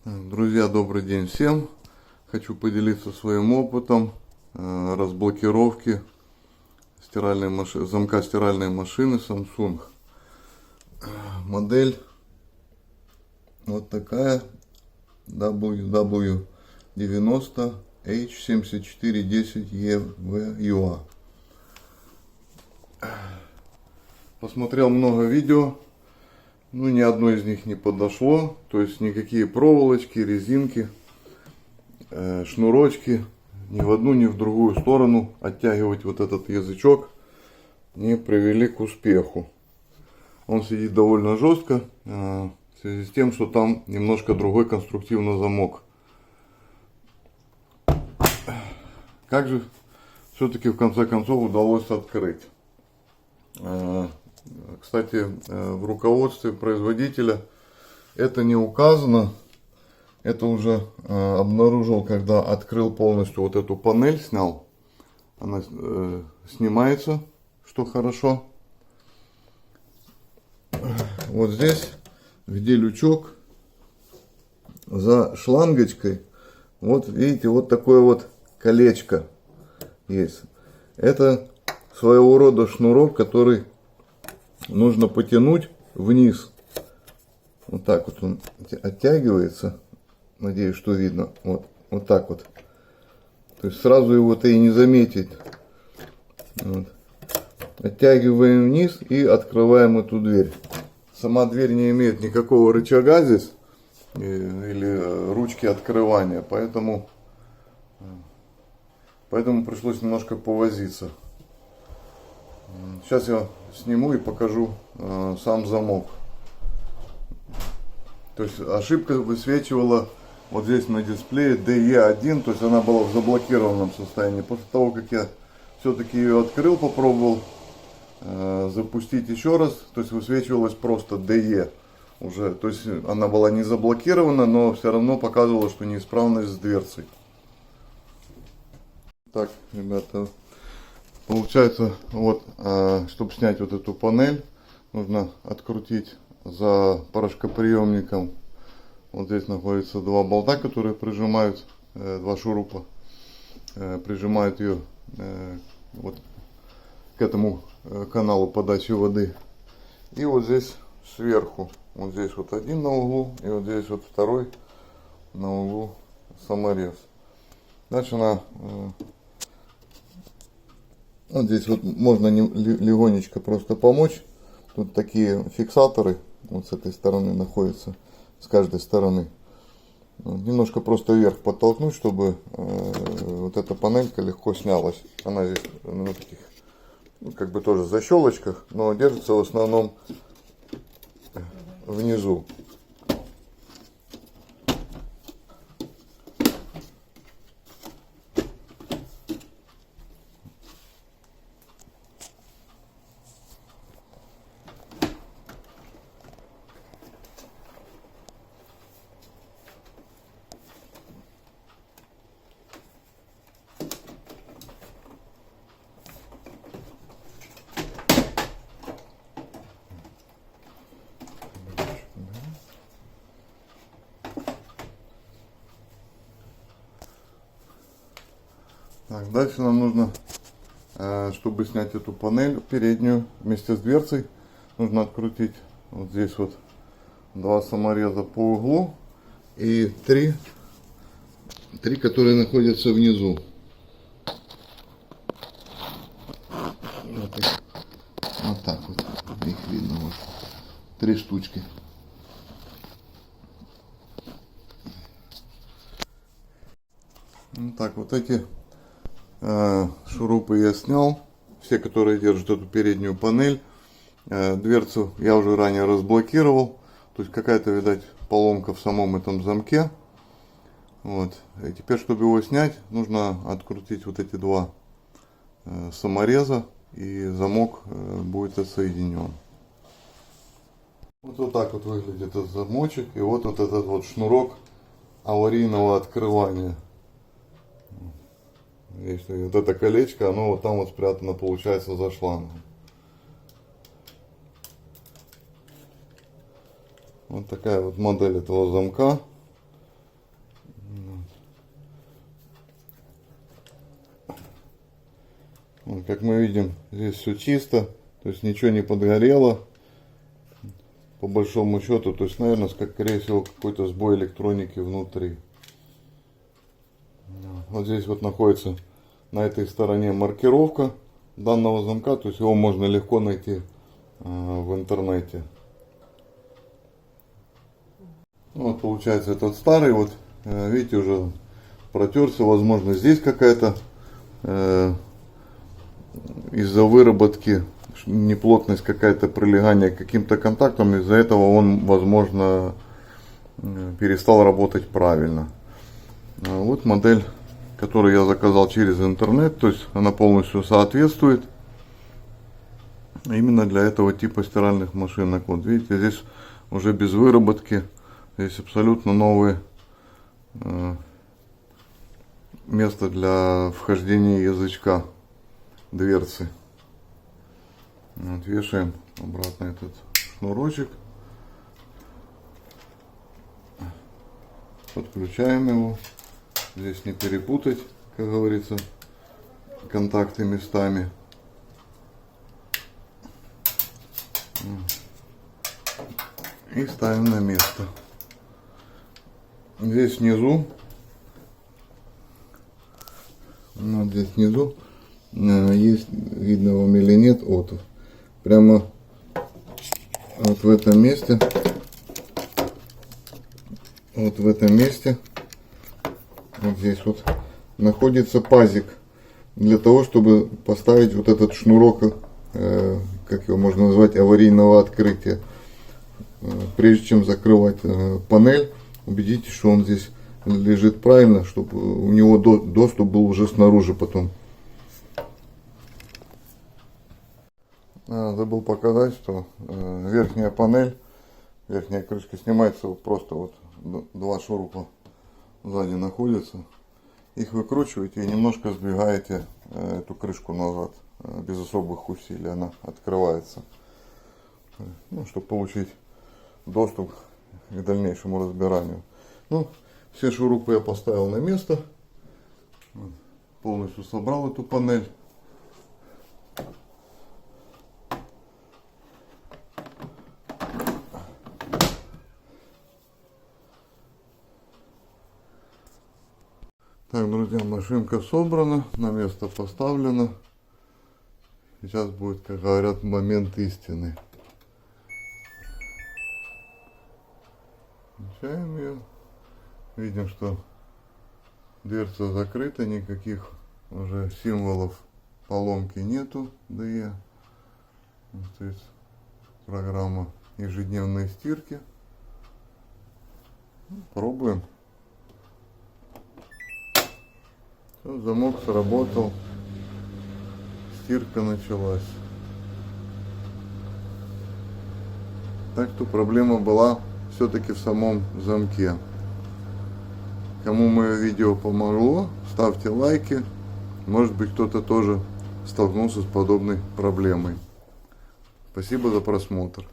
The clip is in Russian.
Друзья, добрый день всем! Хочу поделиться своим опытом разблокировки замка стиральной машины Samsung. Модель вот такая WW90H7410EVUA. Посмотрел много видео. Ну, ни одно из них не подошло, то есть никакие проволочки, резинки, шнурочки ни в одну, ни в другую сторону оттягивать вот этот язычок не привели к успеху. Он сидит довольно жестко, в связи с тем, что там немножко другой конструктивный замок. Как же все-таки в конце концов удалось открыть? Кстати, в руководстве производителя это не указано. Это уже обнаружил, когда открыл полностью вот эту панель, снял. Она снимается, что хорошо. Вот здесь, где лючок, за шлангочкой, вот видите, вот такое вот колечко есть. Это своего рода шнурок, который нужно потянуть вниз. Вот так вот он оттягивается. Надеюсь, что видно. Вот так вот. То есть сразу его-то и не заметить. Вот. Оттягиваем вниз и открываем эту дверь. Сама дверь не имеет никакого рычага здесь или ручки открывания, поэтому пришлось немножко повозиться. Сейчас я сниму и покажу сам замок. То есть ошибка высвечивала вот здесь на дисплее DE1, то есть она была в заблокированном состоянии. После того, как я все-таки ее открыл, попробовал запустить еще раз, то есть высвечивалась просто DE уже. То есть она была не заблокирована, но все равно показывала, что неисправность с дверцей. Так, ребята. Получается, вот, чтобы снять вот эту панель, нужно открутить за порошкоприемником. Вот здесь находятся два болта, которые прижимают, два шурупа, прижимают ее вот к этому каналу подачи воды. И вот здесь сверху, вот здесь вот один на углу, и вот здесь вот второй на углу саморез. Дальше вот здесь вот можно легонечко просто помочь. Тут такие фиксаторы вот с этой стороны находятся, с каждой стороны. Вот, немножко просто вверх подтолкнуть, чтобы вот эта панелька легко снялась. Она здесь на таких, ну, как бы тоже защелочках, но держится в основном внизу. Так, дальше нам нужно, чтобы снять эту панель переднюю вместе с дверцей, нужно открутить вот здесь вот два самореза по углу и три, которые находятся внизу. Вот так вот, их видно, вот, три штучки. Вот так вот эти шурупы я снял, все, которые держат эту переднюю панель. Дверцу я уже ранее разблокировал, то есть какая-то, видать, поломка в самом этом замке. Вот. И теперь, чтобы его снять, нужно открутить вот эти два самореза, и замок будет отсоединен. Вот так вот выглядит этот замочек, и вот этот вот шнурок аварийного открывания. Если вот это колечко, оно вот там вот спрятано, получается, за шлангом. Вот такая вот модель этого замка. Вот, как мы видим, здесь все чисто, то есть ничего не подгорело. По большому счету, то есть, наверное, скорее всего, какой-то сбой электроники внутри. Вот здесь вот находится на этой стороне маркировка данного замка, то есть его можно легко найти в интернете. Вот получается этот старый, вот видите, уже протерся, возможно здесь какая-то из-за выработки неплотность какая-то, прилегание к каким-то контактам, из-за этого он, возможно, перестал работать правильно. Вот модель, которую я заказал через интернет, то есть она полностью соответствует именно для этого типа стиральных машинок. Вот видите, здесь уже без выработки, здесь абсолютно новое место для вхождения язычка дверцы. Вот, вешаем обратно этот шнурочек, подключаем его. Здесь не перепутать, как говорится, контакты местами. И ставим на место. Здесь внизу, вот здесь внизу есть, видно вам или нет, вот прямо вот в этом месте, вот здесь вот находится пазик для того, чтобы поставить вот этот шнурок, как его можно назвать, аварийного открытия. Прежде чем закрывать панель, убедитесь, что он здесь лежит правильно, чтобы у него доступ был уже снаружи потом. Забыл показать, что верхняя панель, верхняя крышка снимается, вот просто вот два шурупа сзади находятся. Их выкручиваете и немножко сдвигаете эту крышку назад, без особых усилий она открывается. Ну, чтобы получить доступ к дальнейшему разбиранию. Ну, все шурупы я поставил на место, полностью собрал эту панель. Так, друзья, машинка собрана, на место поставлена. Сейчас будет, как говорят, момент истины. Включаем ее. Видим, что дверца закрыта, никаких уже символов поломки нету. ДЕ. То есть программа ежедневной стирки. Пробуем. Все, замок сработал. Стирка началась. Так что проблема была все-таки в самом замке. Кому мое видео помогло, ставьте лайки. Может быть, кто-то тоже столкнулся с подобной проблемой. Спасибо за просмотр.